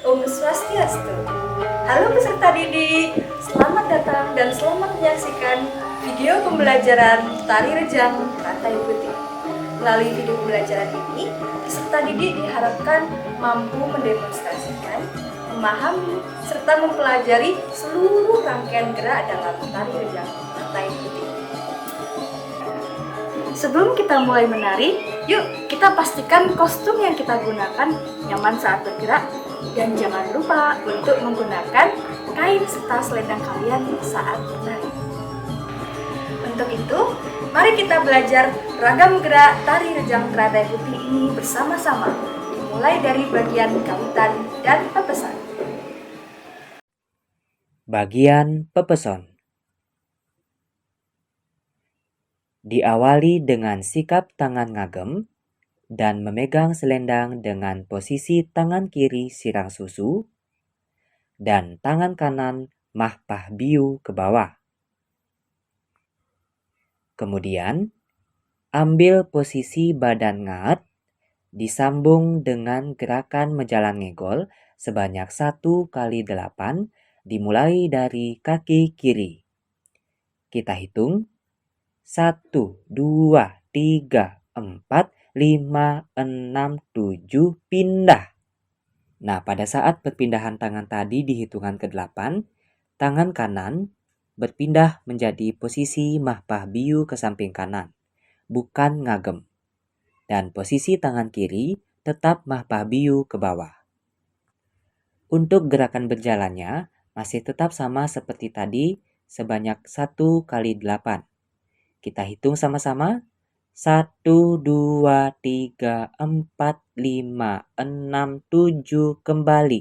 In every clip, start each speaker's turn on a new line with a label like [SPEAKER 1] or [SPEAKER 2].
[SPEAKER 1] Om Swastiastu. Halo peserta didik, selamat datang dan selamat menyaksikan video pembelajaran Tari Rejang Rantai Putih. Melalui video pembelajaran ini, peserta didik diharapkan mampu mendemonstrasikan, memahami, serta mempelajari seluruh rangkaian gerak dalam Tari Rejang Rantai Putih. Sebelum kita mulai menari, yuk kita pastikan kostum yang kita gunakan nyaman saat bergerak. Dan jangan lupa untuk menggunakan kain serta selendang kalian saat menari. Untuk itu, mari kita belajar ragam gerak Tari Rejang Rantai Putih ini bersama-sama, dimulai dari bagian kawitan dan pepesan.
[SPEAKER 2] Bagian pepeson. Diawali dengan sikap tangan ngagem dan memegang selendang dengan posisi tangan kiri sirang susu dan tangan kanan mahpah biu ke bawah. Kemudian, ambil posisi badan ngat disambung dengan gerakan menjalan ngegol sebanyak 1 kali 8 dimulai dari kaki kiri. Kita hitung 1, 2, 3, 4, 5, 6, 7, pindah. Nah, pada saat perpindahan tangan tadi di hitungan ke-8, tangan kanan berpindah menjadi posisi mahpah biu ke samping kanan, bukan ngagem. Dan posisi tangan kiri tetap mahpah biu ke bawah. Untuk gerakan berjalannya masih tetap sama seperti tadi, sebanyak 1 kali 8. Kita hitung sama-sama. 1, 2, 3, 4, 5, 6, 7, kembali.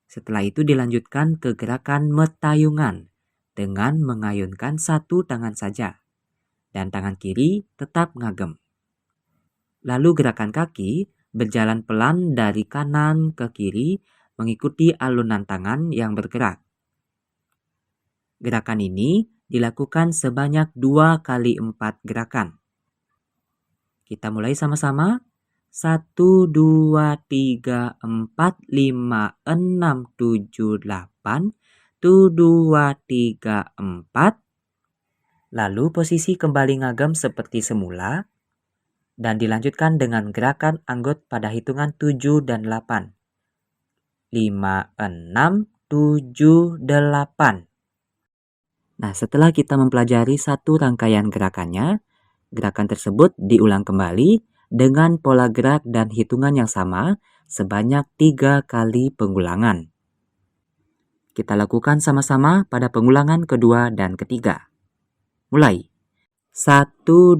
[SPEAKER 2] Setelah itu dilanjutkan ke gerakan metayungan dengan mengayunkan satu tangan saja. Dan tangan kiri tetap ngagem. Lalu gerakan kaki berjalan pelan dari kanan ke kiri mengikuti alunan tangan yang bergerak. Gerakan ini dilakukan sebanyak 2 kali 4 gerakan. Kita mulai sama-sama. 1, 2, 3, 4, 5, 6, 7, 8. 1, 2, 3, 4. Lalu posisi kembali ngagem seperti semula. Dan dilanjutkan dengan gerakan anggot pada hitungan 7 dan 8. 5, 6, 7, 8. Nah, setelah kita mempelajari satu rangkaian gerakannya, gerakan tersebut diulang kembali dengan pola gerak dan hitungan yang sama sebanyak 3 kali pengulangan. Kita lakukan sama-sama pada pengulangan kedua dan ketiga. Mulai. 1, 2,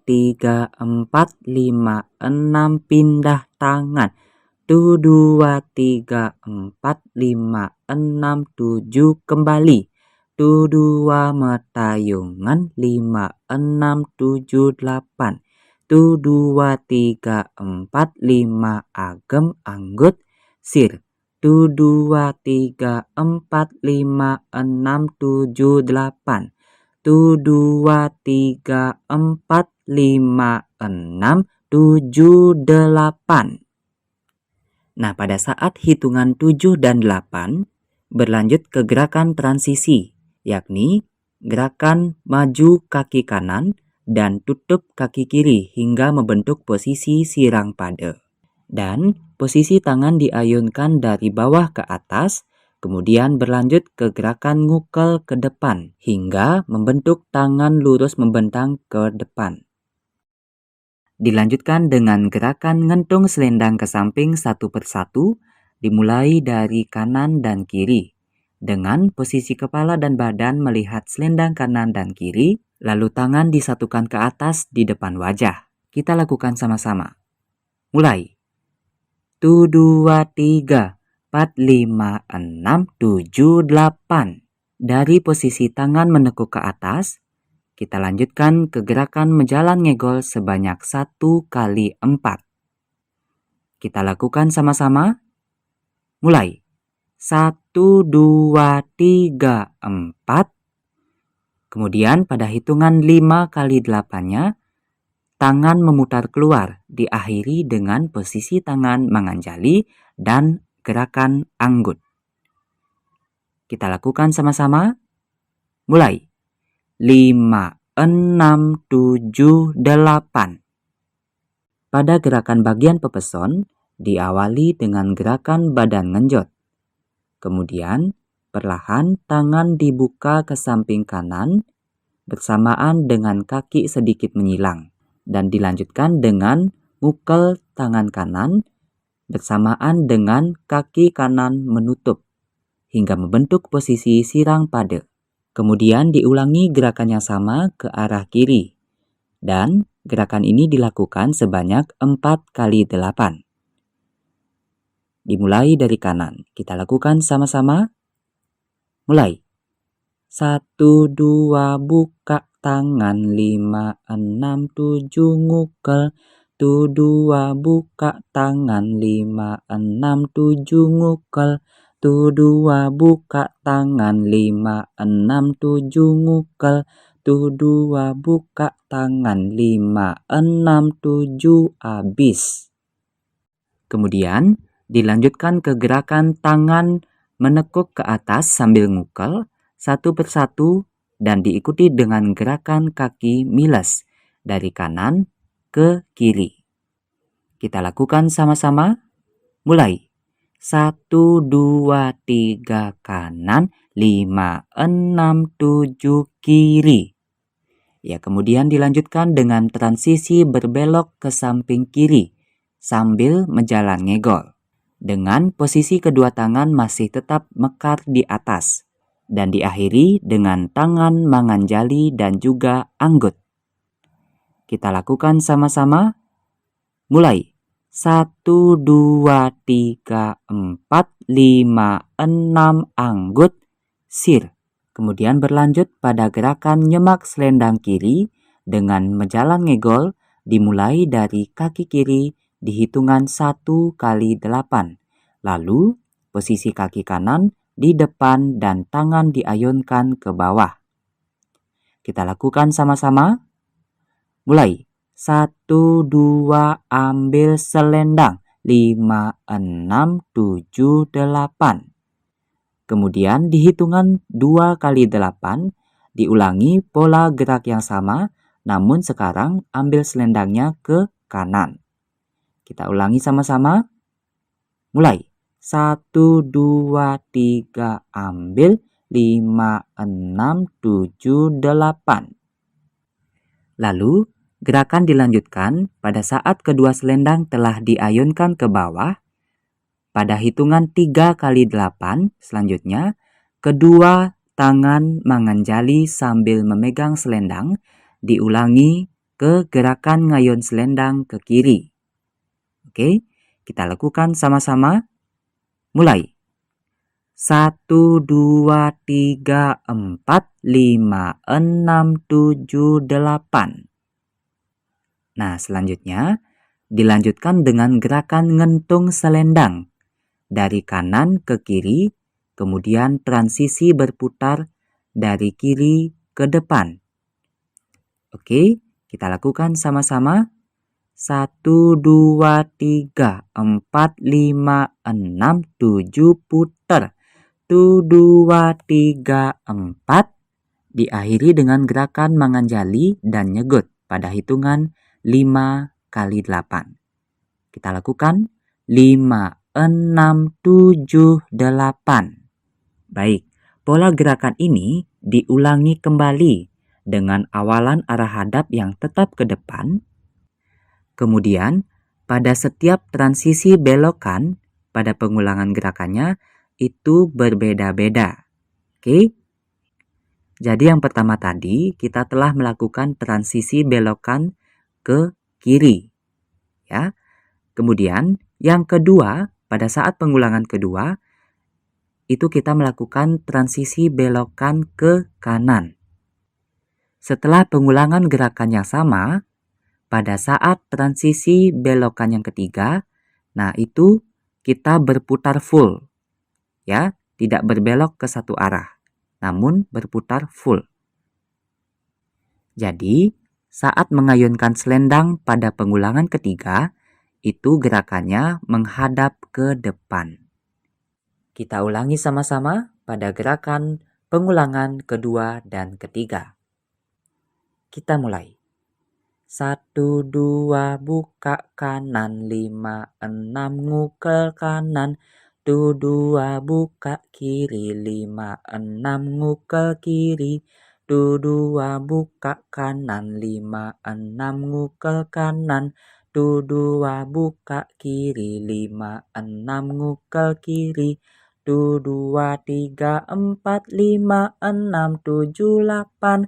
[SPEAKER 2] 3, 4, 5, 6, pindah tangan. 1, 2, 3, 4, 5, 6, 7, kembali. 1, 2, metayungan. 5, 6, 7, 8. 1, 2, 3, 4, 5, agem, anggut, sir. 1, 2, 3, 4, 5, 6, 7, 8. 1, 2, 3, 4, 5, 6, 7, 8. Nah, pada saat hitungan 7 dan 8, berlanjut ke gerakan transisi, yakni gerakan maju kaki kanan dan tutup kaki kiri hingga membentuk posisi sirang pade. Dan posisi tangan diayunkan dari bawah ke atas, kemudian berlanjut ke gerakan ngukel ke depan hingga membentuk tangan lurus membentang ke depan. Dilanjutkan dengan gerakan ngentung selendang ke samping satu persatu, dimulai dari kanan dan kiri. Dengan posisi kepala dan badan melihat selendang kanan dan kiri, lalu tangan disatukan ke atas di depan wajah. Kita lakukan sama-sama. Mulai. 1, 2, 3, 4, 5, 6, 7, 8. Dari posisi tangan menekuk ke atas, kita lanjutkan ke gerakan menjalan ngegol sebanyak 1 kali 4. Kita lakukan sama-sama. Mulai. 1, 2, 3, 4. Kemudian pada hitungan 5 kali 8-nya, tangan memutar keluar, diakhiri dengan posisi tangan menganjali dan gerakan anggut. Kita lakukan sama-sama. Mulai. 5, 6, 7, 8. Pada gerakan bagian pepeson, diawali dengan gerakan badan ngenjot. Kemudian, perlahan tangan dibuka ke samping kanan bersamaan dengan kaki sedikit menyilang. Dan dilanjutkan dengan ngukel tangan kanan bersamaan dengan kaki kanan menutup hingga membentuk posisi sirang pade. Kemudian diulangi gerakan yang sama ke arah kiri. Dan gerakan ini dilakukan sebanyak 4 kali 8. Dimulai dari kanan. Kita lakukan sama-sama. Mulai. 1, 2, buka tangan. 5, 6, 7, ngukel. 1, 2, buka tangan. 5, 6, 7, ngukel. 1, 2, buka tangan. 5, 6, 7, ngukel. 1, 2, buka tangan. 5, 6, 7, habis. Kemudian dilanjutkan ke gerakan tangan menekuk ke atas sambil ngukel satu persatu dan diikuti dengan gerakan kaki miles dari kanan ke kiri. Kita lakukan sama-sama. Mulai. 1, 2, 3 kanan, 5, 6, 7 kiri. Ya, kemudian dilanjutkan dengan transisi berbelok ke samping kiri sambil menjalan ngegol. Dengan posisi kedua tangan masih tetap mekar di atas. Dan diakhiri dengan tangan manganjali dan juga anggut. Kita lakukan sama-sama. Mulai. 1, 2, 3, 4, 5, 6, anggut, sir. Kemudian berlanjut pada gerakan nyemak selendang kiri dengan menjalan ngegol dimulai dari kaki kiri di hitungan 1 kali 8. Lalu posisi kaki kanan di depan dan tangan diayunkan ke bawah. Kita lakukan sama-sama. Mulai. 1, 2, ambil selendang. 5, 6, 7, 8. Kemudian di hitungan 2 kali 8 diulangi pola gerak yang sama, namun sekarang ambil selendangnya ke kanan. Kita ulangi sama-sama. Mulai. 1, 2, 3, ambil. 5, 6, 7, 8. Lalu, gerakan dilanjutkan pada saat kedua selendang telah diayunkan ke bawah. Pada hitungan 3 kali 8 selanjutnya, kedua tangan manganjali sambil memegang selendang diulangi ke gerakan ngayun selendang ke kiri. Oke, kita lakukan sama-sama. Mulai. 1, 2, 3, 4, 5, 6, 7, 8. Nah, selanjutnya dilanjutkan dengan gerakan ngentung selendang. Dari kanan ke kiri, kemudian transisi berputar dari kiri ke depan. Oke, kita lakukan sama-sama. 1, 2, 3, 4, 5, 6, 7, putar. 1, 2, 3, 4. Diakhiri dengan gerakan manganjali dan nyegut pada hitungan 5 kali 8. Kita lakukan 5, 6, 7, 8. Baik, pola gerakan ini diulangi kembali dengan awalan arah hadap yang tetap ke depan. Kemudian, pada setiap transisi belokan pada pengulangan gerakannya itu berbeda-beda. Oke? Jadi yang pertama tadi kita telah melakukan transisi belokan ke kiri. Ya. Kemudian yang kedua, pada saat pengulangan kedua itu kita melakukan transisi belokan ke kanan. Setelah pengulangan gerakan yang sama, pada saat transisi belokan yang ketiga, nah itu kita berputar full. Ya, tidak berbelok ke satu arah, namun berputar full. Jadi, saat mengayunkan selendang pada pengulangan ketiga, itu gerakannya menghadap ke depan. Kita ulangi sama-sama pada gerakan pengulangan kedua dan ketiga. Kita mulai. 1, 2, buka kanan, 5, 6, ngukel kanan. 1, 2, buka kiri, 5, 6, ngukel kiri. 1, 2, buka kanan, 5, 6, ngukel kanan. 1, 2, buka kiri, 5, 6, ngukel kiri. 1, 2, 3, 4, 5, 6, 7, 8.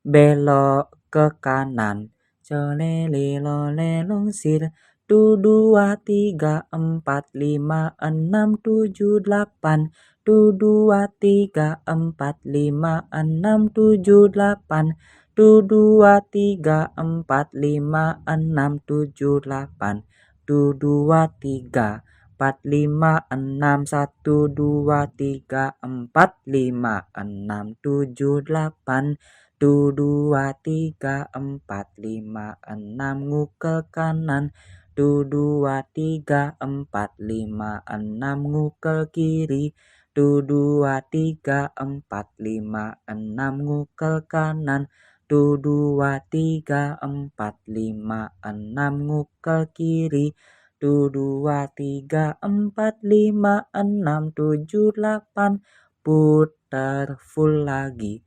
[SPEAKER 2] Belok ke kanan. Colele lole longsir. 1, 2, 3, 4, 5, 6, 7, 8. 1, 2, 3, 4, 5, 6, 7, 8. 1, 2, 3, 4, 5, 6, 7, 8. 1, 2, 3, 4, 5, 6, 1, 2, 3, 4, 5, 6, 7, 8. 1, 2, 3, 4, 5, 6, ngukel kanan. 1, 2, 3, 4, 5, 6, ngukel kiri. 1, 2, 3, 4, 5, 6, ngukel kanan. 1, 2, 3, 4, 5, 6, ngukel kiri. 1, 2, 3, 4, 5, 6, 7, 8. Putar full lagi.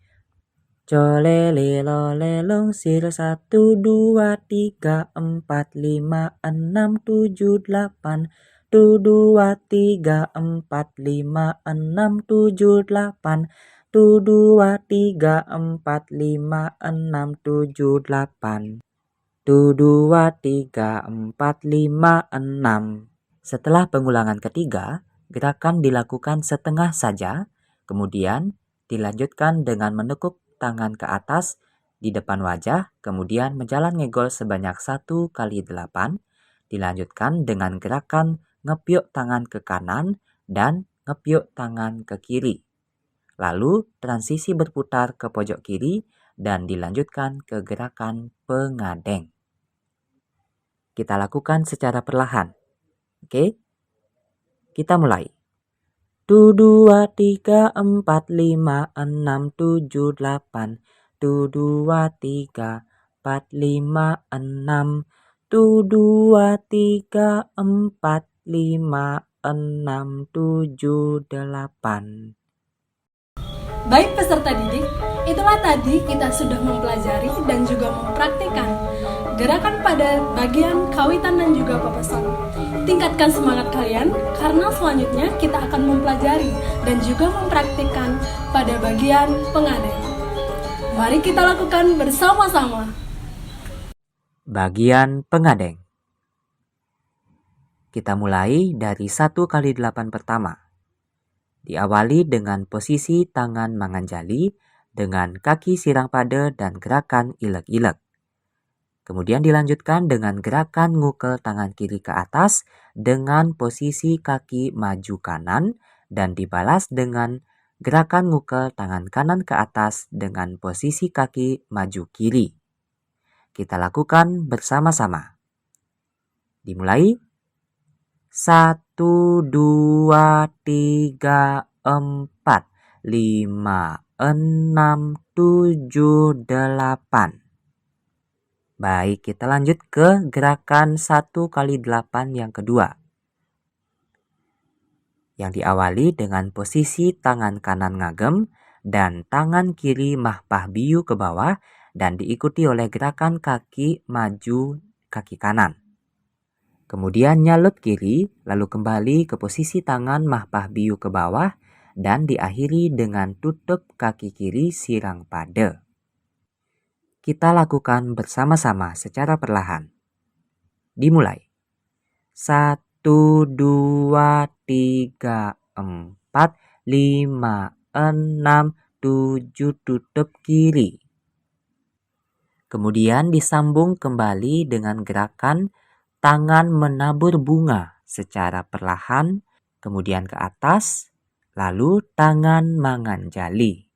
[SPEAKER 2] Colele lole longsir. 1, 2, 3, 4, 5, 6, 7, 8. 1, 2, 3, 4, 5, 6, 7, 8. 1, 2, 3, 4, 5, 6, 7, 8. 1, 2, 3, 4, 5, 6. Setelah pengulangan ketiga, gerakan dilakukan setengah saja, kemudian dilanjutkan dengan menekuk tangan ke atas di depan wajah, kemudian menjalan ngegol sebanyak 1 kali 8, dilanjutkan dengan gerakan ngepiuk tangan ke kanan dan ngepiuk tangan ke kiri. Lalu transisi berputar ke pojok kiri dan dilanjutkan ke gerakan pengadeng. Kita lakukan secara perlahan. Oke? Kita mulai. 1, 2, 3, 4, 5, 6, 7, 8. 1, 2, 3, 4, 5, 6. 1, 2, 3, 4, 5, 6, 7, 8.
[SPEAKER 3] Baik peserta didik, itulah tadi kita sudah mempelajari dan juga mempraktikkan gerakan pada bagian kawitan dan juga papasan. Tingkatkan semangat kalian karena selanjutnya kita akan mempelajari dan juga mempraktikkan pada bagian pengadeng. Mari kita lakukan bersama-sama.
[SPEAKER 2] Bagian pengadeng. Kita mulai dari 1 kali 8 pertama. Diawali dengan posisi tangan manganjali dengan kaki sirang pada dan gerakan ilek-ilek. Kemudian dilanjutkan dengan gerakan ngukel tangan kiri ke atas dengan posisi kaki maju kanan dan dibalas dengan gerakan ngukel tangan kanan ke atas dengan posisi kaki maju kiri. Kita lakukan bersama-sama. Dimulai. 1, 2, 3, 4, 5, 6, 7, 8. Baik, kita lanjut ke gerakan 1 kali 8 yang kedua. Yang diawali dengan posisi tangan kanan ngagem dan tangan kiri mahpah biu ke bawah dan diikuti oleh gerakan kaki maju kaki kanan. Kemudian nyalut kiri, lalu kembali ke posisi tangan mahpah biu ke bawah dan diakhiri dengan tutup kaki kiri sirang pada. Kita lakukan bersama-sama secara perlahan. Dimulai. 1, 2, 3, 4, 5, 6, 7, tutup kiri. Kemudian disambung kembali dengan gerakan tangan menabur bunga secara perlahan, kemudian ke atas, lalu tangan manganjali.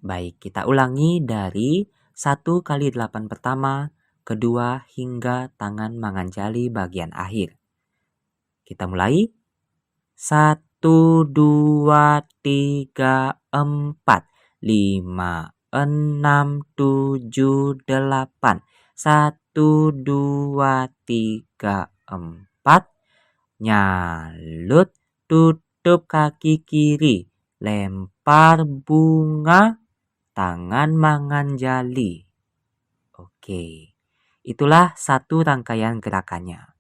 [SPEAKER 2] Baik, kita ulangi dari 1 kali 8 pertama, kedua hingga tangan manganjali bagian akhir. Kita mulai. 1, 2, 3, 4, 5, 6, 7, 8. 1, 2, 3, 4. Nyalut, tutup kaki kiri, lempar bunga, tangan mangan jali. Oke, itulah satu rangkaian gerakannya.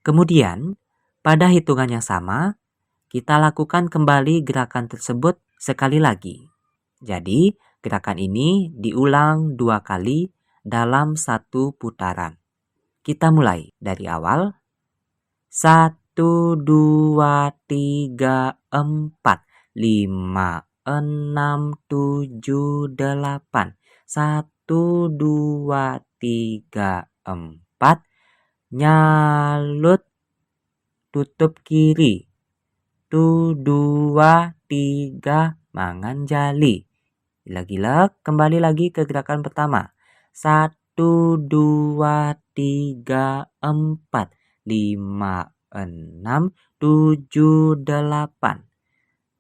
[SPEAKER 2] Kemudian, pada hitungan yang sama, kita lakukan kembali gerakan tersebut sekali lagi. Jadi, gerakan ini diulang 2 kali dalam satu putaran. Kita mulai dari awal. 1, 2, 3, 4, 5, 6, 7, 8. 1, 2, 3, 4. Nyalut, tutup kiri. 1, 2, 3, mangan jali. Gila-gila, kembali lagi ke gerakan pertama. 1, 2, 3, 4, 5, 6, 7, 8.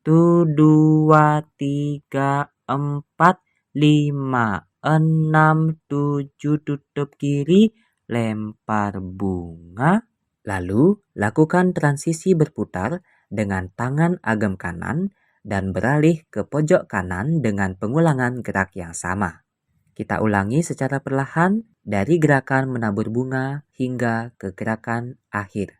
[SPEAKER 2] 1, 2, 3, 4, 5, 6, 7, tutup kiri, lempar bunga. Lalu, lakukan transisi berputar dengan tangan agam kanan dan beralih ke pojok kanan dengan pengulangan gerak yang sama. Kita ulangi secara perlahan dari gerakan menabur bunga hingga ke gerakan akhir.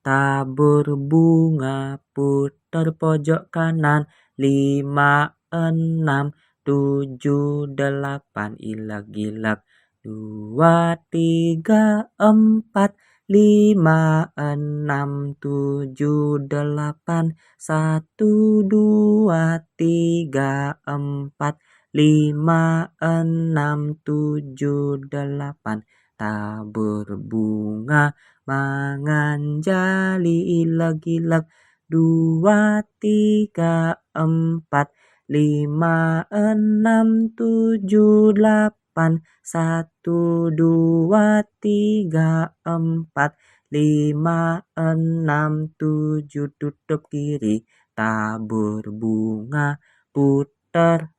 [SPEAKER 2] Tabur bunga, putar pojok kanan, 5, 6, 7, 8, ilag-ilag. 2, 3, 4, 5, 6, 7, 8. 1, 2, 3, 4, 5, 6, 7, 8. Tabur bunga, mangan jali, ilag-ilag. 2, 3, 4, 5, 6, 7, 8. 1, 2, 3, 4, 5, 6, 7, tutup kiri. Tabur bunga, putar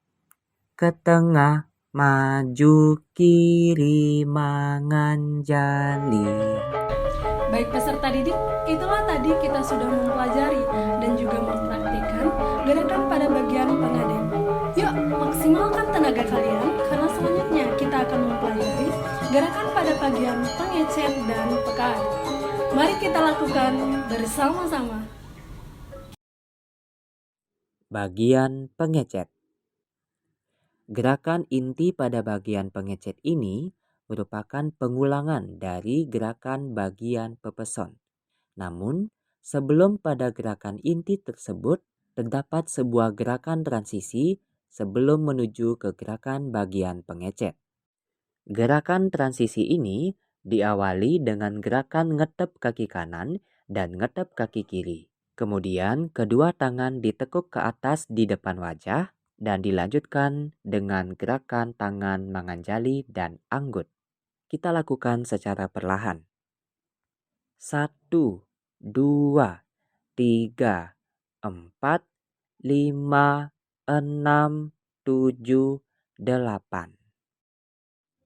[SPEAKER 2] ke tengah, maju kiri, mangan jali.
[SPEAKER 3] Baik peserta didik, itulah tadi kita sudah mempelajari dan juga mempraktikkan gerakan pada bagian pengadem. Yuk, maksimalkan tenaga kalian karena selanjutnya kita akan mempelajari gerakan pada bagian pengecet dan pekaan. Mari kita lakukan bersama-sama.
[SPEAKER 2] Bagian pengecet. Gerakan inti pada bagian pengecet ini merupakan pengulangan dari gerakan bagian pepeson. Namun, sebelum pada gerakan inti tersebut, terdapat sebuah gerakan transisi sebelum menuju ke gerakan bagian pengecet. Gerakan transisi ini diawali dengan gerakan ngetep kaki kanan dan ngetep kaki kiri. Kemudian, kedua tangan ditekuk ke atas di depan wajah dan dilanjutkan dengan gerakan tangan mangan jali dan anggut. Kita lakukan secara perlahan. 1, 2, 3, 4, 5, 6, 7, 8.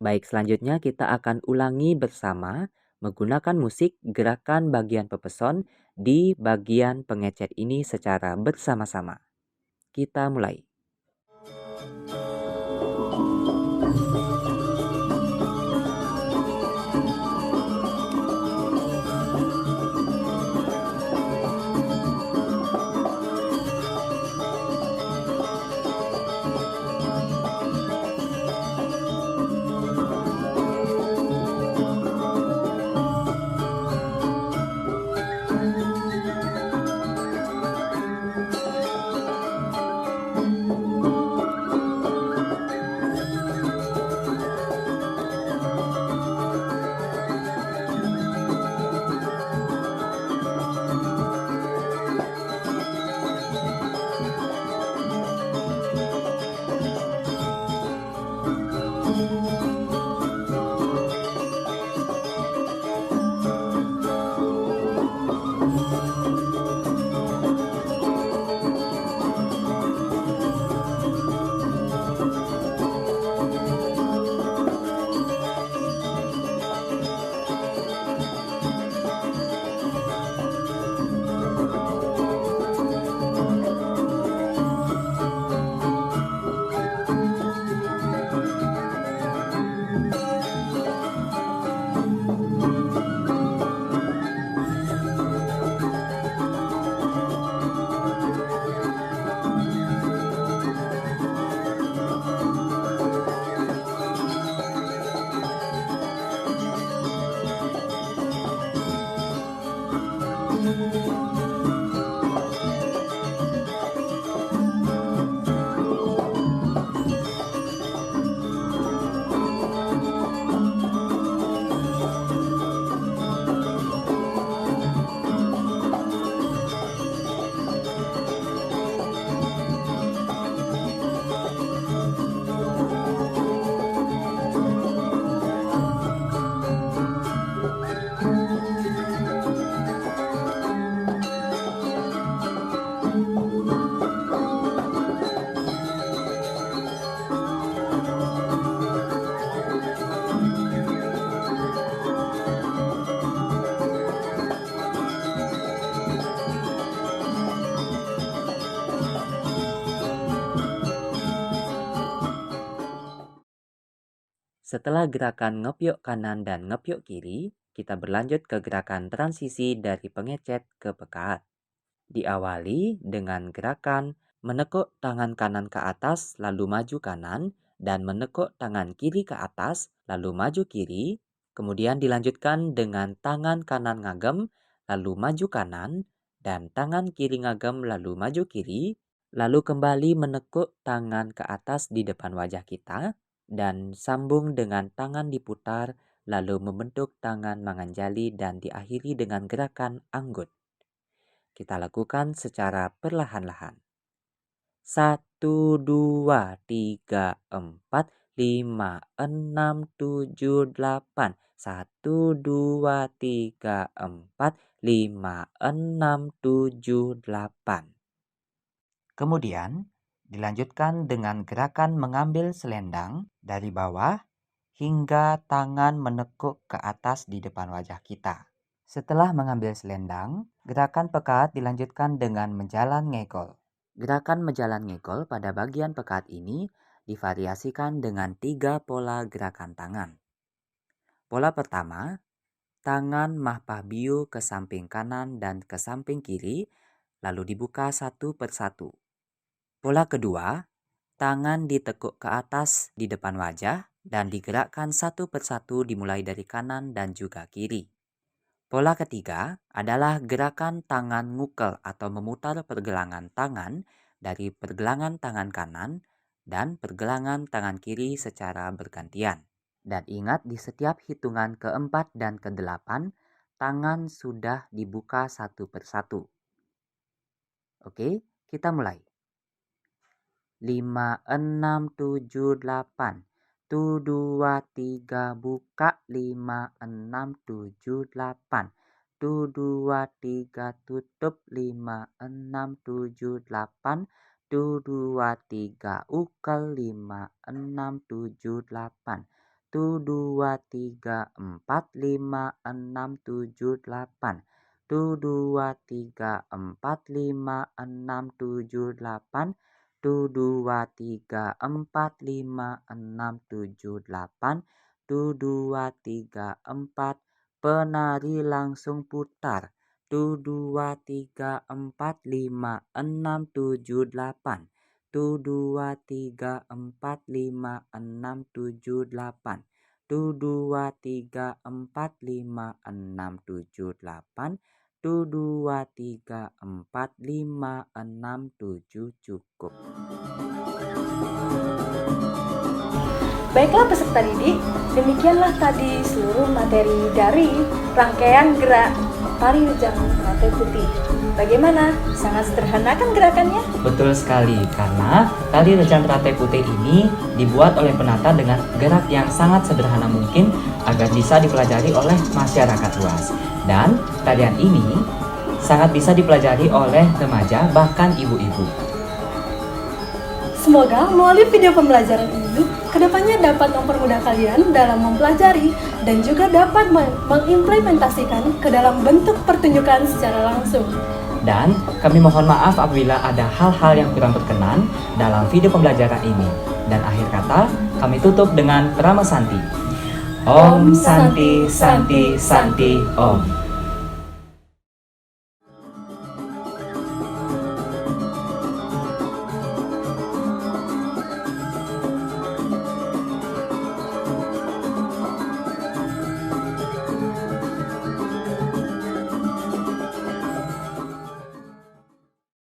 [SPEAKER 2] Baik, selanjutnya kita akan ulangi bersama menggunakan musik gerakan bagian pepeson di bagian pengecet ini secara bersama-sama. Kita mulai. Setelah gerakan ngepyok kanan dan ngepyok kiri, kita berlanjut ke gerakan transisi dari pengecet ke pekaat. Diawali dengan gerakan menekuk tangan kanan ke atas lalu maju kanan dan menekuk tangan kiri ke atas lalu maju kiri. Kemudian dilanjutkan dengan tangan kanan ngagem lalu maju kanan dan tangan kiri ngagem lalu maju kiri. Lalu kembali menekuk tangan ke atas di depan wajah kita dan sambung dengan tangan diputar lalu membentuk tangan manganjali dan diakhiri dengan gerakan anggut. Kita lakukan secara perlahan-lahan. 1, 2, 3, 4, 5, 6, 7, 8. 1, 2, 3, 4, 5, 6, 7, 8. Kemudian, dilanjutkan dengan gerakan mengambil selendang dari bawah hingga tangan menekuk ke atas di depan wajah kita. Setelah mengambil selendang, gerakan pekaat dilanjutkan dengan menjalan ngegol. Gerakan menjalan ngegol pada bagian pekaat ini divariasikan dengan 3 pola gerakan tangan. Pola pertama, tangan mahpah biu ke samping kanan dan ke samping kiri, lalu dibuka satu persatu. Pola kedua, tangan ditekuk ke atas di depan wajah dan digerakkan satu persatu dimulai dari kanan dan juga kiri. Pola ketiga adalah gerakan tangan ngukel atau memutar pergelangan tangan dari pergelangan tangan kanan dan pergelangan tangan kiri secara bergantian. Dan ingat di setiap hitungan keempat dan ke-8, tangan sudah dibuka satu persatu. Oke, kita mulai. 5, 6, 7, 8. 1, 2, 3, buka. 5, 6, 7, 8. 1, 2, 3, tutup. 5, 6, 7, 8. 1, 2, 3, ukel. 5, 6, 7, 8. 1, 2, 3, 4. 5, 6, 7, 8. 1, 2, 3, 4. 5, 6, 7, 8. 1, 2, 3, 4, 5, 6, 7, 8. 1, 2, 3, 4. Penari langsung putar. 1, 2, 3, 4, 5, 6, 7, 8. 1, 2, 3, 4, 5, 6, 7, 8. 1, 2, 3, 4, 5, 6, 7, 8. 1, 2, 3, 4, 5, 6, 7, cukup.
[SPEAKER 1] Baiklah peserta didik, demikianlah tadi seluruh materi dari rangkaian gerak tari rejang rantai putih. Bagaimana? Sangat sederhana kan gerakannya?
[SPEAKER 2] Betul sekali, karena tari rejang rantai putih ini dibuat oleh penata dengan gerak yang sangat sederhana mungkin agar bisa dipelajari oleh masyarakat luas. Dan tarian ini sangat bisa dipelajari oleh remaja bahkan ibu-ibu.
[SPEAKER 3] Semoga melalui video pembelajaran ini, kedepannya dapat mempermudah kalian dalam mempelajari dan juga dapat mengimplementasikan ke dalam bentuk pertunjukan secara langsung.
[SPEAKER 2] Dan kami mohon maaf apabila ada hal-hal yang kurang berkenan dalam video pembelajaran ini. Dan akhir kata, kami tutup dengan Prama Santi. Om Santi Santi Santi Om.